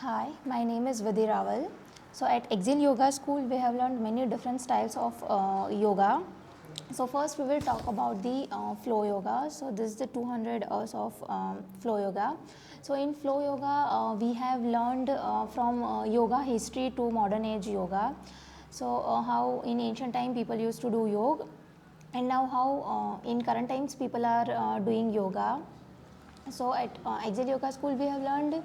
Hi, my name is Vidhi Rawal. So at Exil Yoga School, we have learned many different styles of yoga. So first we will talk about the flow yoga. So this is the 200 hours of flow yoga. So in flow yoga, we have learned from yoga history to modern age yoga. So how in ancient time people used to do yoga, and now how in current times people are doing yoga. So at Exil Yoga School, we have learned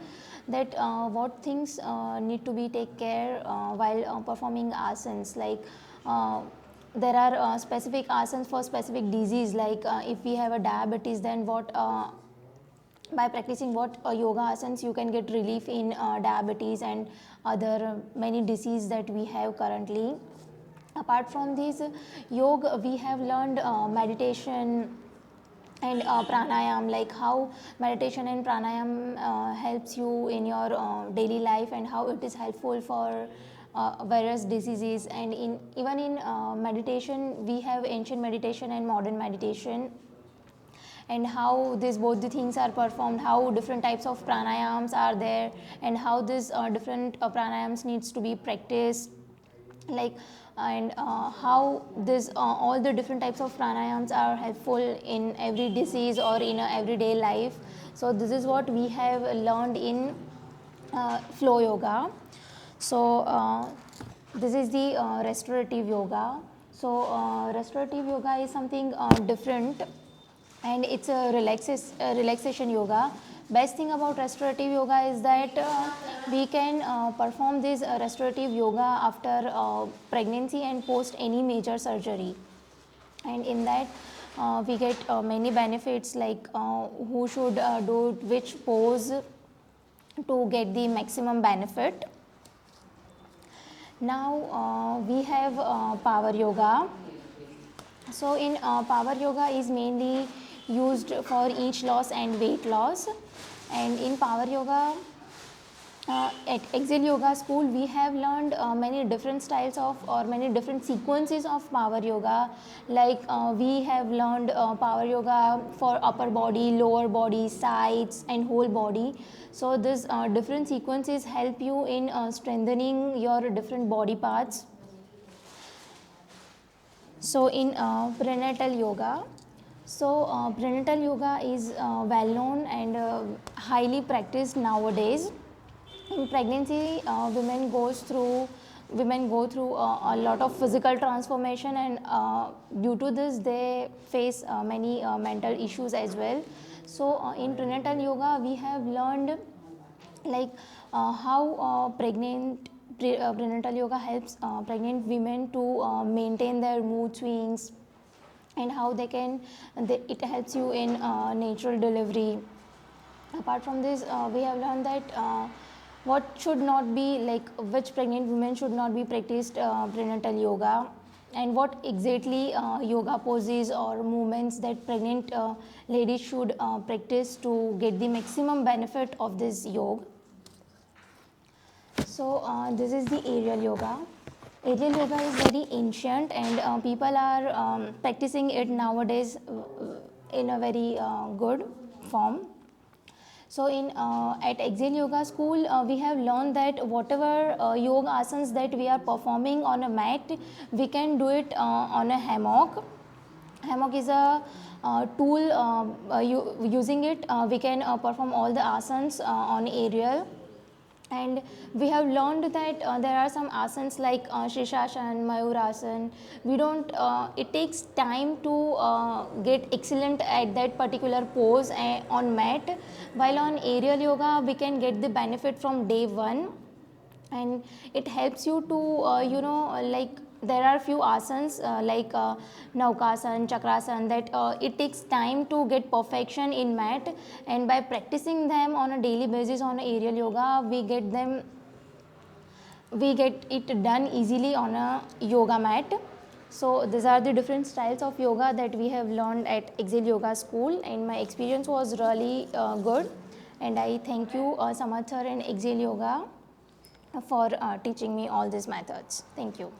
that what things need to be take care while performing asanas. Like there are specific asanas for specific disease. Like if we have a diabetes, then what by practicing what yoga asanas you can get relief in diabetes and other many disease that we have currently. Apart from this yoga, we have learned meditation and pranayam, like how meditation and pranayam helps you in your daily life and how it is helpful for various diseases. And in even in meditation, we have ancient meditation and modern meditation, and how these both the things are performed, how different types of pranayams are there, and how these different pranayams needs to be practiced, like and how this all the different types of pranayams are helpful in every disease or in a everyday life. So this is what we have learned in flow yoga. So this is the restorative yoga. So restorative yoga is something different, and it's a relaxation yoga. Best thing about restorative yoga is that we can perform this restorative yoga after pregnancy and post any major surgery, and in that we get many benefits, like who should do which pose to get the maximum benefit. Now we have power yoga. So in power yoga is mainly used for each loss and weight loss, and in power yoga at Exil Yoga School, we have learned many different styles of or many different sequences of power yoga. Like we have learned power yoga for upper body, lower body, sides, and whole body. So these different sequences help you in strengthening your different body parts. So in prenatal yoga, so prenatal yoga is well known and highly practiced nowadays. In pregnancy, women go through a lot of physical transformation, and due to this they face many mental issues as well. So in prenatal yoga, we have learned like how prenatal yoga helps pregnant women to maintain their mood swings, and how it helps you in natural delivery. Apart from this, we have learned that what should not be, like which pregnant women should not be practiced prenatal yoga, and what exactly yoga poses or movements that pregnant ladies should practice to get the maximum benefit of this yoga. So this is the aerial yoga. Aerial yoga is very ancient, and people are practicing it nowadays in a very good form. So in at Exil Yoga School, we have learned that whatever yoga asanas that we are performing on a mat, we can do it on a hammock. Hammock is a tool. Using it, we can perform all the asanas on aerial. And we have learned that there are some asanas like Shirshasana, Mayurasana. We don't. It takes time to get excellent at that particular pose on mat. While on aerial yoga, we can get the benefit from day one, and it helps you to like there are few asanas like Naukasana, Chakrasana, that it takes time to get perfection in mat, and by practicing them on a daily basis on aerial yoga, we get it done easily on a yoga mat. So these are the different styles of yoga that we have learned at Exil Yoga School, and my experience was really good, and I thank you Samad sir and Exil Yoga for teaching me all these methods. Thank you.